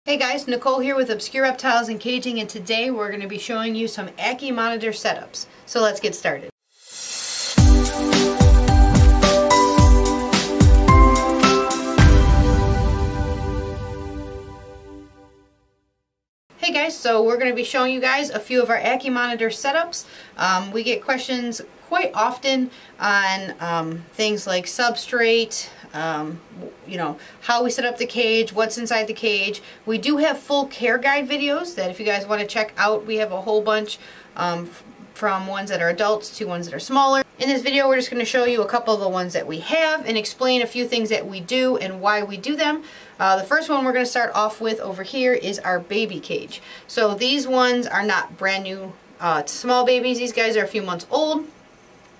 Hey guys, Nicole here with Obscure Reptiles and Caging, and today we're going to be showing you some Ackie Monitor setups. So let's get started. Hey guys, so we're going to be showing you guys a few of our Ackie Monitor setups. We get questions quite often on things like substrate, you know, how we set up the cage, what's inside the cage. We do have full care guide videos that if you guys want to check out, we have a whole bunch from ones that are adults to ones that are smaller. In this video we're just going to show you a couple of the ones that we have and explain a few things that we do and why we do them. The first one we're going to start off with over here is our baby cage. So these ones are not brand new small babies. These guys are a few months old,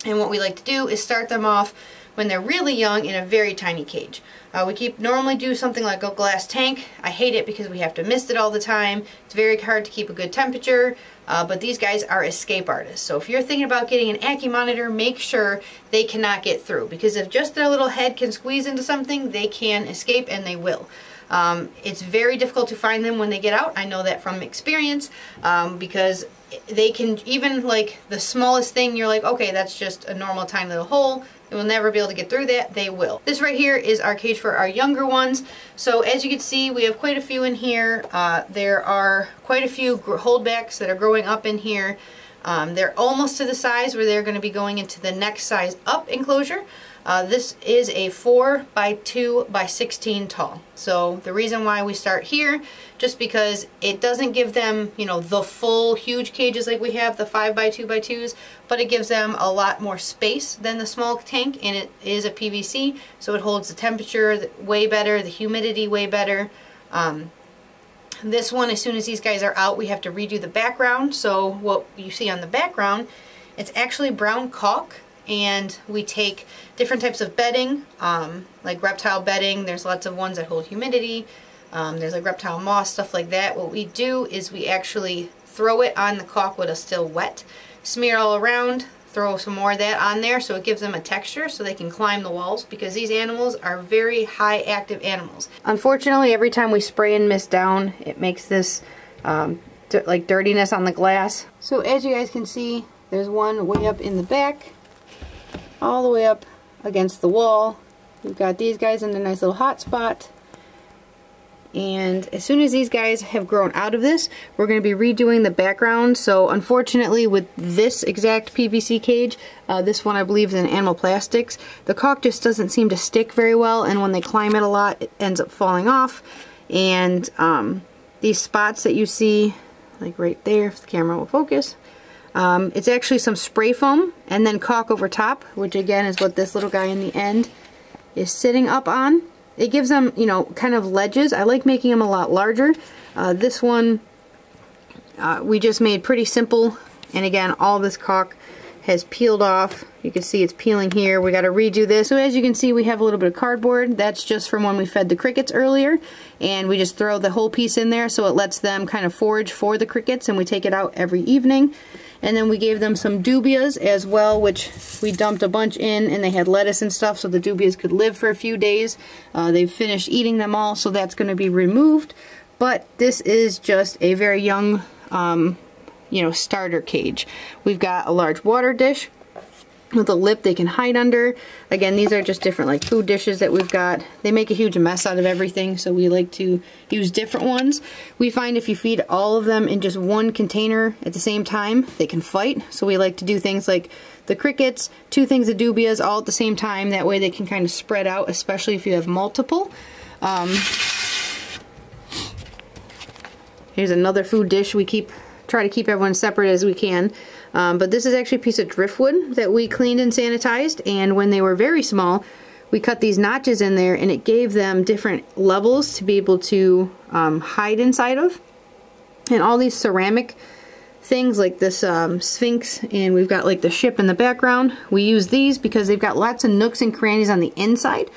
and what we like to do is start them off when they're really young in a very tiny cage. We normally do something like a glass tank. I hate it because we have to mist it all the time. It's very hard to keep a good temperature, but these guys are escape artists. So if you're thinking about getting an Ackie Monitor, make sure they cannot get through, because if just their little head can squeeze into something, they can escape, and they will. It's very difficult to find them when they get out. I know that from experience, because they can, even like the smallest thing, you're like, okay, that's just a normal tiny little hole. They will never be able to get through that. They will. This right here is our cage for our younger ones. So as you can see, we have quite a few in here. There are quite a few holdbacks that are growing up in here. They're almost to the size where they're going to be going into the next size up enclosure. This is a 4x2 by 16 tall. So the reason why we start here, just because it doesn't give them, you know, the full huge cages like we have, the 5x2x2s, but it gives them a lot more space than the small tank, and it is a PVC, so it holds the temperature way better, the humidity way better. This one, as soon as these guys are out, we have to redo the background. So what you see on the background, it's actually brown caulk. And we take different types of bedding, like reptile bedding. There's lots of ones that hold humidity. There's like reptile moss, stuff like that. What we do is we actually throw it on the caulk when it's still wet, smear it all around, throw some more of that on there so it gives them a texture so they can climb the walls, because these animals are very high active animals. Unfortunately, every time we spray and mist down, it makes this like dirtiness on the glass. So as you guys can see, there's one way up in the back, all the way up against the wall. We've got these guys in a nice little hot spot, and as soon as these guys have grown out of this, we're going to be redoing the background. So unfortunately, with this exact PVC cage, this one I believe is in animal plastics, the caulk just doesn't seem to stick very well, and when they climb it a lot, it ends up falling off. And these spots that you see, like right there, if the camera will focus, it's actually some spray foam and then caulk over top, which again is what this little guy in the end is sitting up on. It gives them, you know, kind of ledges. I like making them a lot larger. This one we just made pretty simple, and again, all this caulk has peeled off. You can see it's peeling here. We got to redo this. So as you can see, we have a little bit of cardboard. That's just from when we fed the crickets earlier, and we just throw the whole piece in there so it lets them kind of forage for the crickets, and we take it out every evening. And then we gave them some dubias as well, which we dumped a bunch in, and they had lettuce and stuff, so the dubias could live for a few days. They've finished eating them all, so that's going to be removed. But this is just a very young, you know, starter cage. We've got a large water dish with a lip they can hide under. Again, these are just different like food dishes that we've got. They make a huge mess out of everything, so we like to use different ones. We find if you feed all of them in just one container at the same time, they can fight. So we like to do things like the crickets, 2 things of dubias all at the same time. That way they can kind of spread out, especially if you have multiple. Here's another food dish. We try to keep everyone separate as we can. But this is actually a piece of driftwood that we cleaned and sanitized, and when they were very small, we cut these notches in there, and it gave them different levels to be able to hide inside of. And all these ceramic things like this sphinx, and we've got like the ship in the background. We use these because they've got lots of nooks and crannies on the inside.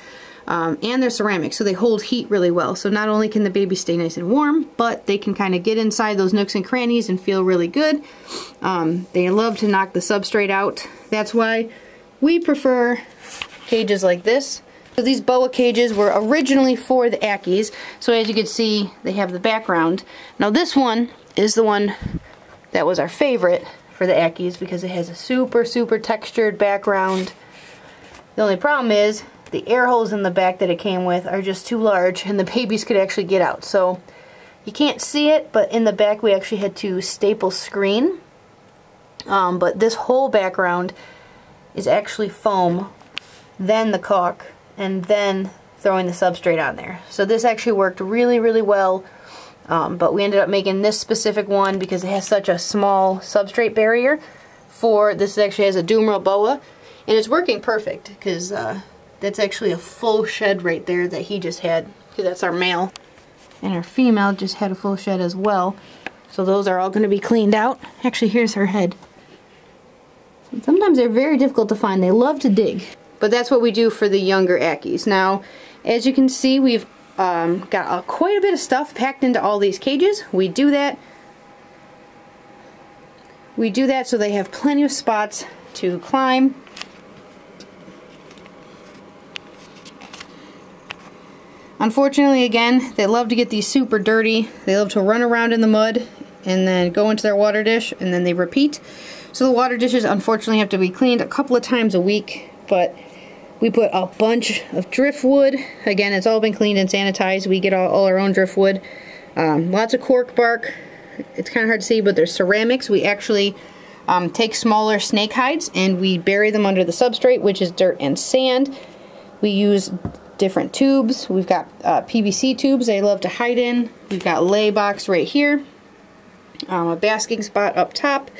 And they're ceramic, so they hold heat really well. So not only can the baby stay nice and warm, but they can kind of get inside those nooks and crannies and feel really good. They love to knock the substrate out. That's why we prefer cages like this So these boa cages were originally for the Ackies. So as you can see, they have the background. Now this one is the one that was our favorite for the Ackies because it has a super, super textured background. The only problem is the air holes in the back that it came with are just too large and the babies could actually get out. So you can't see it, but in the back we actually had to staple screen. But this whole background is actually foam, then the caulk, and then throwing the substrate on there. So this actually worked really, really well, but we ended up making this specific one because it has such a small substrate barrier. This actually has a Dumeral boa, and it's working perfect because that's actually a full shed right there that he just had, because that's our male. And our female just had a full shed as well. So those are all going to be cleaned out. Actually, here's her head. Sometimes they're very difficult to find. They love to dig. But that's what we do for the younger Ackies. Now, as you can see, we've got quite a bit of stuff packed into all these cages. We do that so they have plenty of spots to climb. Unfortunately, again, they love to get these super dirty. They love to run around in the mud and then go into their water dish and then they repeat. So the water dishes unfortunately have to be cleaned a couple of times a week, but we put a bunch of driftwood. Again, it's all been cleaned and sanitized. We get all our own driftwood. Lots of cork bark. It's kind of hard to see, but there's ceramics. We actually take smaller snake hides and we bury them under the substrate, which is dirt and sand. We use different tubes. We've got PVC tubes they love to hide in. We've got lay box right here. A basking spot up top.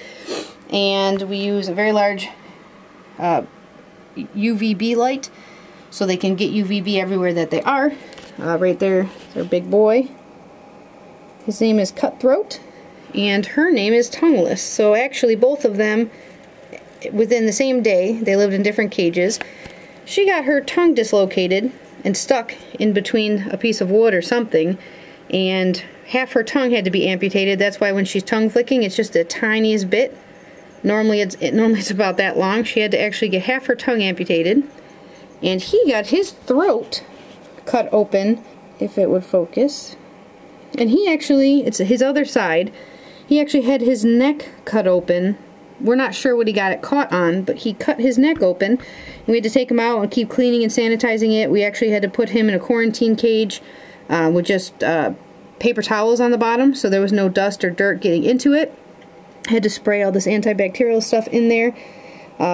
And we use a very large UVB light so they can get UVB everywhere that they are. Right there is our big boy. His name is Cutthroat and her name is Tongueless. So actually both of them within the same day, they lived in different cages. She got her tongue dislocated and stuck in between a piece of wood or something, and half her tongue had to be amputated. That's why when she's tongue flicking, it's just the tiniest bit. Normally it's about that long. She had to actually get half her tongue amputated, and he got his throat cut open, if it would focus. And he actually, it's his other side, he actually had his neck cut open. We're not sure what he got it caught on, but he cut his neck open. And we had to take him out and keep cleaning and sanitizing it. We actually had to put him in a quarantine cage with just paper towels on the bottom, so there was no dust or dirt getting into it. Had to spray all this antibacterial stuff in there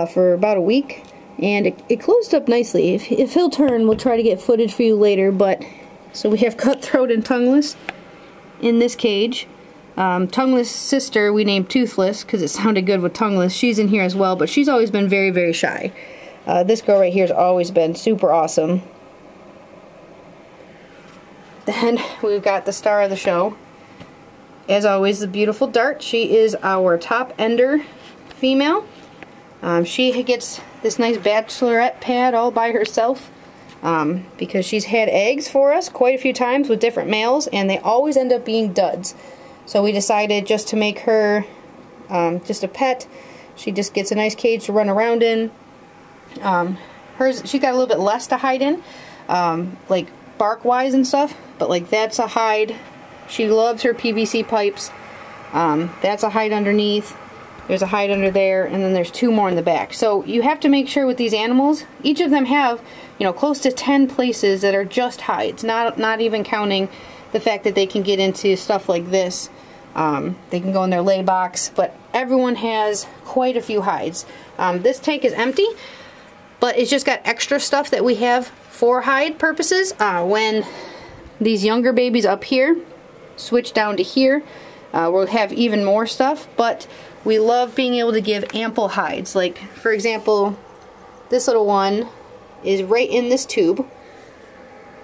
for about a week, and it closed up nicely. If he'll turn, we'll try to get footage for you later. But so we have Cutthroat and Tongueless in this cage. Tongueless' sister we named Toothless because it sounded good with Tongueless. She's in here as well, but she's always been very, very shy. This girl right here has always been super awesome. Then we've got the star of the show. As always, the beautiful Dart. She is our top ender female. She gets this nice bachelorette pad all by herself because she's had eggs for us quite a few times with different males, and they always end up being duds. So we decided just to make her just a pet. She just gets a nice cage to run around in. She got a little bit less to hide in, like bark-wise and stuff, but like that's a hide. She loves her PVC pipes. That's a hide underneath. There's a hide under there, and then there's two more in the back. So you have to make sure with these animals, each of them have, you know, close to 10 places that are just hides, not even counting the fact that they can get into stuff like this. They can go in their lay box, but everyone has quite a few hides. This tank is empty, but it's just got extra stuff that we have for hide purposes. When these younger babies up here switch down to here, we'll have even more stuff, but we love being able to give ample hides. Like, for example, this little one is right in this tube.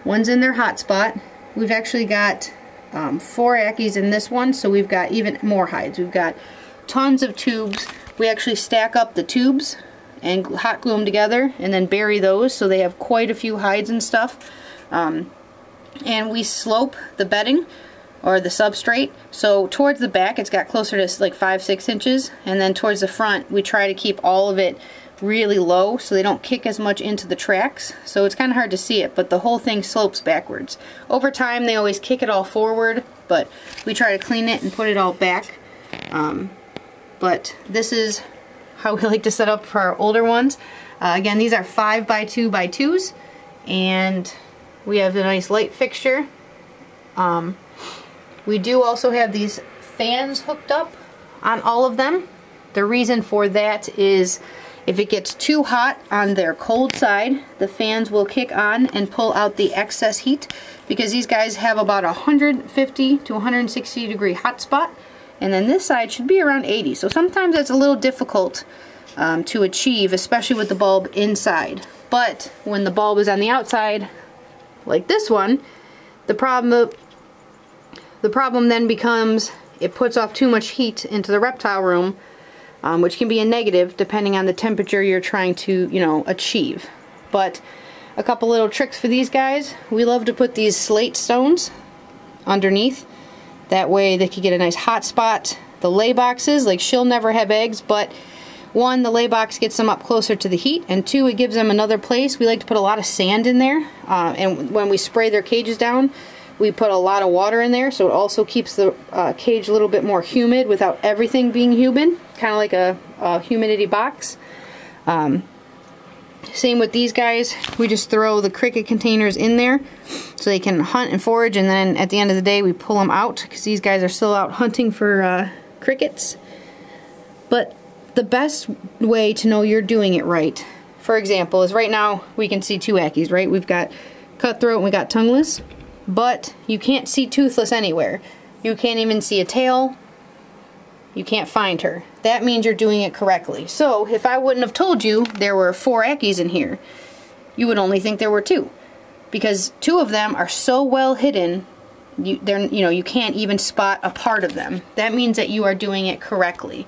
One's in their hot spot. We've actually got 4 Ackies in this one, so we've got even more hides. We've got tons of tubes. We actually stack up the tubes and hot glue them together and then bury those, so they have quite a few hides and stuff. And we slope the bedding or the substrate, so towards the back it's got closer to like 5-6 inches, and then towards the front we try to keep all of it really low so they don't kick as much into the tracks. So it's kind of hard to see it, but the whole thing slopes backwards. Over time they always kick it all forward, but we try to clean it and put it all back. But this is how we like to set up for our older ones. Again, these are 5x2x2s, and we have a nice light fixture. We do also have these fans hooked up on all of them. The reason for that is if it gets too hot on their cold side, the fans will kick on and pull out the excess heat, because these guys have about 150 to 160 degree hot spot, and then this side should be around 80. So sometimes that's a little difficult to achieve, especially with the bulb inside. But when the bulb is on the outside, like this one, the problem then becomes it puts off too much heat into the reptile room, which can be a negative depending on the temperature you're trying to, you know, achieve. But a couple little tricks for these guys. We love to put these slate stones underneath. That way they can get a nice hot spot. The lay boxes, like she'll never have eggs, but one, the lay box gets them up closer to the heat, and two, it gives them another place. We like to put a lot of sand in there, and when we spray their cages down, we put a lot of water in there, so it also keeps the cage a little bit more humid without everything being humid, kind of like a humidity box. Same with these guys. We just throw the cricket containers in there so they can hunt and forage, and then at the end of the day we pull them out because these guys are still out hunting for crickets. But the best way to know you're doing it right, for example, is right now we can see two Ackies, right? We've got cutthroat and we got tongueless, but you can't see toothless anywhere. You can't even see a tail. You can't find her. That means you're doing it correctly. So if I wouldn't have told you there were 4 Ackies in here, you would only think there were 2, because 2 of them are so well hidden, you can't even spot a part of them. That means that you are doing it correctly.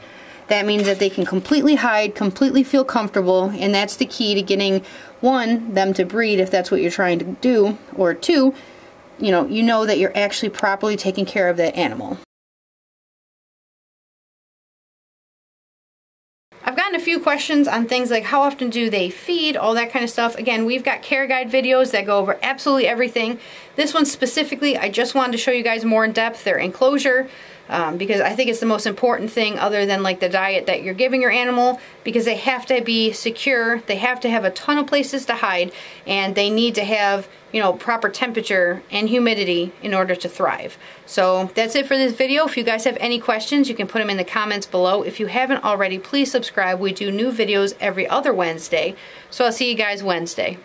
That means that they can completely hide, completely feel comfortable, and that's the key to getting, 1, them to breed if that's what you're trying to do, or 2, you know that you're actually properly taking care of that animal. I've gotten a few questions on things like how often do they feed, all that kind of stuff. Again, we've got care guide videos that go over absolutely everything. This one specifically, I just wanted to show you guys more in depth their enclosure, because I think it's the most important thing other than like the diet that you're giving your animal, because they have to be secure, they have to have a ton of places to hide, and they need to have, proper temperature and humidity in order to thrive. So that's it for this video. If you guys have any questions, you can put them in the comments below. If you haven't already, please subscribe. We do new videos every other Wednesday. So I'll see you guys Wednesday.